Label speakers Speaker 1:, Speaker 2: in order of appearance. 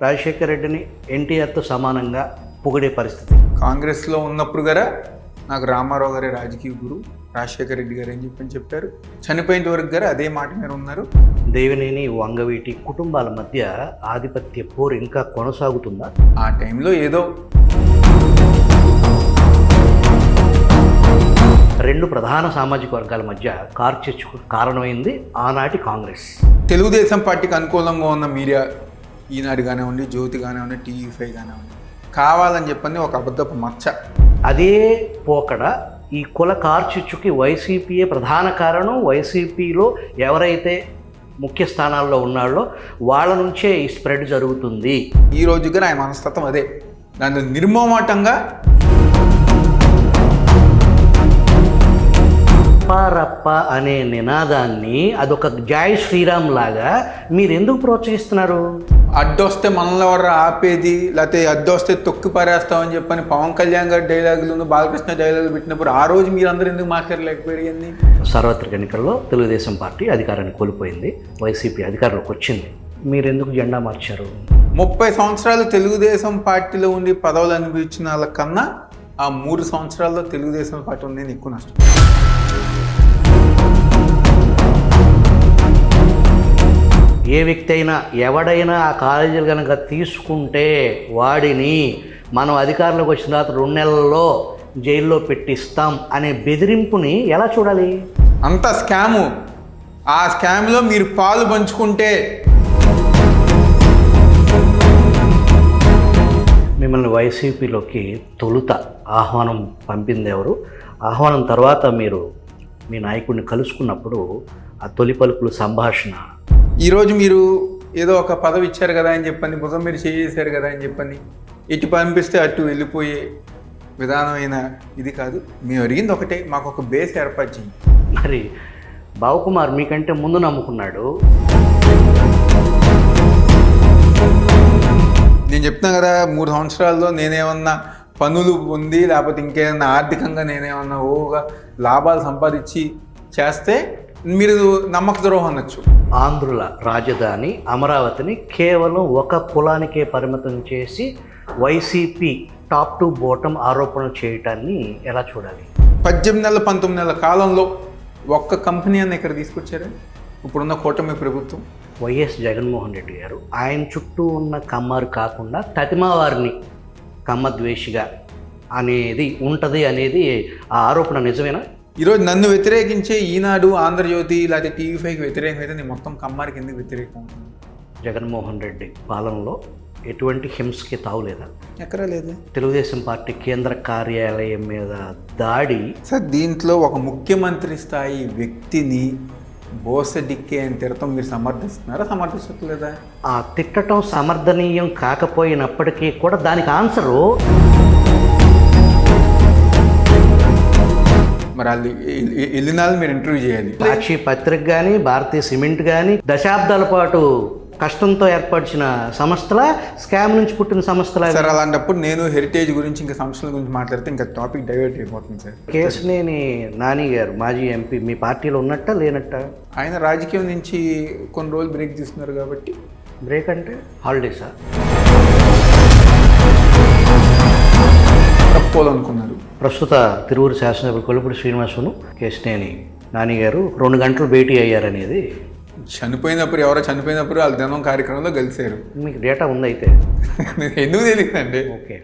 Speaker 1: రాజశేఖర రెడ్డిని ఎన్టీఆర్తో సమానంగా పొగిడే పరిస్థితి.
Speaker 2: కాంగ్రెస్లో ఉన్నప్పుడు గారా నాకు రామారావు గారే రాజకీయ గురు, రాజశేఖర రెడ్డి గారు అని చెప్పారు. చనిపోయేంత వరకు గారు అదే మాట మీద ఉన్నారు.
Speaker 1: దేవినేని వంగవీటి కుటుంబాల మధ్య ఆధిపత్య పోరు ఇంకా కొనసాగుతుందా?
Speaker 2: ఆ టైంలో ఏదో
Speaker 1: రెండు ప్రధాన సామాజిక వర్గాల మధ్య కార్చిచ్చుకు కారణమైంది ఆనాటి కాంగ్రెస్.
Speaker 2: తెలుగుదేశం పార్టీకి అనుకూలంగా ఉన్న మీడియా, ఈనాడు కానివ్వండి, జ్యోతి కానివ్వండి, టీవీ5 కానివ్వండి, కావాలని చెప్పని ఒక అబద్ధపు మచ్చ.
Speaker 1: అదే పోకడ ఈ కుల కార్చిచ్చుకి వైసీపీయే ప్రధాన కారణం. వైసీపీలో ఎవరైతే ముఖ్య స్థానాల్లో ఉన్నాళ్ళో వాళ్ళ నుంచే ఈ స్ప్రెడ్ జరుగుతుంది.
Speaker 2: ఈ రోజుగా ఆయన మనస్తత్వం అదే. దాన్ని నిర్మోమాటంగా
Speaker 1: రప్ప అనే నినాదాన్ని అదొక జై శ్రీరామ్ లాగా మీరు ఎందుకు ప్రోత్సహిస్తున్నారు?
Speaker 2: అడ్డొస్తే మనల్ని ఎవరు ఆపేది, లేకపోతే అడ్డొస్తే తొక్కి పారేస్తామని చెప్పని పవన్ కళ్యాణ్ గారి డైలాగులు, బాలకృష్ణ డైలాగులు పెట్టినప్పుడు ఆ రోజు మీరందరూ ఎందుకు మాట్లాడలేకపోయింది?
Speaker 1: సార్వత్రిక ఎన్నికల్లో తెలుగుదేశం పార్టీ అధికారాన్ని కోల్పోయింది, వైసీపీ అధికారంలోకి వచ్చింది. మీరు ఎందుకు జెండా మార్చారు?
Speaker 2: 30 సంవత్సరాలు తెలుగుదేశం పార్టీలో ఉండి పదవులు అనిపించిన వాళ్ళకన్నా ఆ 3 సంవత్సరాల్లో తెలుగుదేశం పార్టీ ఉంది ఎక్కువ నష్టం.
Speaker 1: ఏ వ్యక్తి అయినా ఎవడైనా ఆ కాలేజీలు కనుక తీసుకుంటే వాడిని మనం అధికారంలోకి వచ్చిన తర్వాత 2 నెలల్లో జైల్లో పెట్టిస్తాం అనే బెదిరింపుని ఎలా చూడాలి?
Speaker 2: అంత స్కాము. ఆ స్కామ్లో మీరు పాలు పంచుకుంటే
Speaker 1: మిమ్మల్ని వైసీపీలోకి తొలుత ఆహ్వానం పంపింది ఎవరు? ఆహ్వానం తర్వాత మీరు మీ నాయకుడిని కలుసుకున్నప్పుడు ఆ తొలి పలుకులు సంభాషణ.
Speaker 2: ఈరోజు మీరు ఏదో ఒక పదవి ఇచ్చారు కదా అని చెప్పని, భుజం మీరు చేశారు కదా అని చెప్పని ఇటు పంపిస్తే అటు వెళ్ళిపోయే విధానమైన ఇది కాదు. మేము అడిగింది ఒకటే, మాకు ఒక బేస్ ఏర్పాటు చేయండి.
Speaker 1: మరి బావకుమార్ మీకంటే ముందు నమ్ముకున్నాడు.
Speaker 2: నేను చెప్తున్నా కదా, 3 సంవత్సరాల్లో నేనేమన్నా పనులు పొంది లేకపోతే ఇంకేమన్నా ఆర్థికంగా నేనేమన్నా ఓగా లాభాలు సంపాదించి చేస్తే మీరు నమ్మక ద్రోహం అనొచ్చు.
Speaker 1: ఆంధ్రుల రాజధాని అమరావతిని కేవలం ఒక కులానికే పరిమితం చేసి వైసీపీ టాప్ టు బాటమ్ ఆరోపణలు చేయటాన్ని ఎలా చూడాలి?
Speaker 2: 18 నెలల 19 నెలల కాలంలో ఒక్క కంపెనీ అన్న ఇక్కడ తీసుకొచ్చారా? ఇప్పుడున్న కూటమి ప్రభుత్వం
Speaker 1: వైఎస్ జగన్మోహన్ రెడ్డి గారు ఆయన చుట్టూ ఉన్న కమ్మారు కాకుండా తతిమావారిని కమ్మద్వేషిగా అనేది ఉంటుంది అనేది ఆ ఆరోపణ నిజమేనా?
Speaker 2: ఈరోజు నన్ను వ్యతిరేకించే ఈనాడు, ఆంధ్రజ్యోతి లేకపోతే టీవీ5కి వ్యతిరేకమైతే నేను మొత్తం కమ్మారికి ఎందుకు వ్యతిరేకం అవుతుంది?
Speaker 1: జగన్మోహన్ రెడ్డి పాలనలో ఎటువంటి హింసకి తావులేదా?
Speaker 2: ఎక్కడా లేదు.
Speaker 1: తెలుగుదేశం పార్టీ కేంద్ర కార్యాలయం మీద దాడి.
Speaker 2: సార్, దీంట్లో ఒక ముఖ్యమంత్రి స్థాయి వ్యక్తిని బోసడిక్కే అని తిరగటం మీరు సమర్థిస్తున్నారా, సమర్థించట్లేదా?
Speaker 1: ఆ తిట్టడం సమర్థనీయం కాకపోయినప్పటికీ కూడా దానికి ఆన్సరు
Speaker 2: మరి వాళ్ళు వెళ్ళినాళ్ళు మీరు ఇంటర్వ్యూ చేయాలి.
Speaker 1: సాక్షి పత్రిక కానీ, భారతీయ సిమెంట్ కానీ దశాబ్దాల పాటు కష్టంతో ఏర్పరిచిన సంస్థల, స్కామ్ నుంచి పుట్టిన సంస్థల.
Speaker 2: సార్, అలాంటప్పుడు నేను హెరిటేజ్ గురించి ఇంకా సంస్థల గురించి మాట్లాడితే ఇంకా టాపిక్ డైవర్ట్ అయిపోతుంది సార్.
Speaker 1: కేశినేని నాని గారు మాజీ ఎంపీ మీ పార్టీలో ఉన్నట్ట లేనట్ట?
Speaker 2: ఆయన రాజకీయం నుంచి కొన్ని రోజులు బ్రేక్ తీసుకున్నారు కాబట్టి.
Speaker 1: బ్రేక్ అంటే హాలిడేసా?
Speaker 2: తప్పుకోవాలనుకున్నారు.
Speaker 1: ప్రస్తుత తిరువురు శాసనసభ్యులు కొలుపుడి శ్రీనివాసును కేశినేని నాని గారు 2 గంటలు భేటీ అయ్యారనేది.
Speaker 2: చనిపోయినప్పుడు ఎవరో చనిపోయినప్పుడు వాళ్ళ దినం కార్యక్రమంలో కలిశారు.
Speaker 1: మీకు డేటా ఉందైతే?
Speaker 2: ఎందుకు తెలియదండి.
Speaker 1: ఓకే.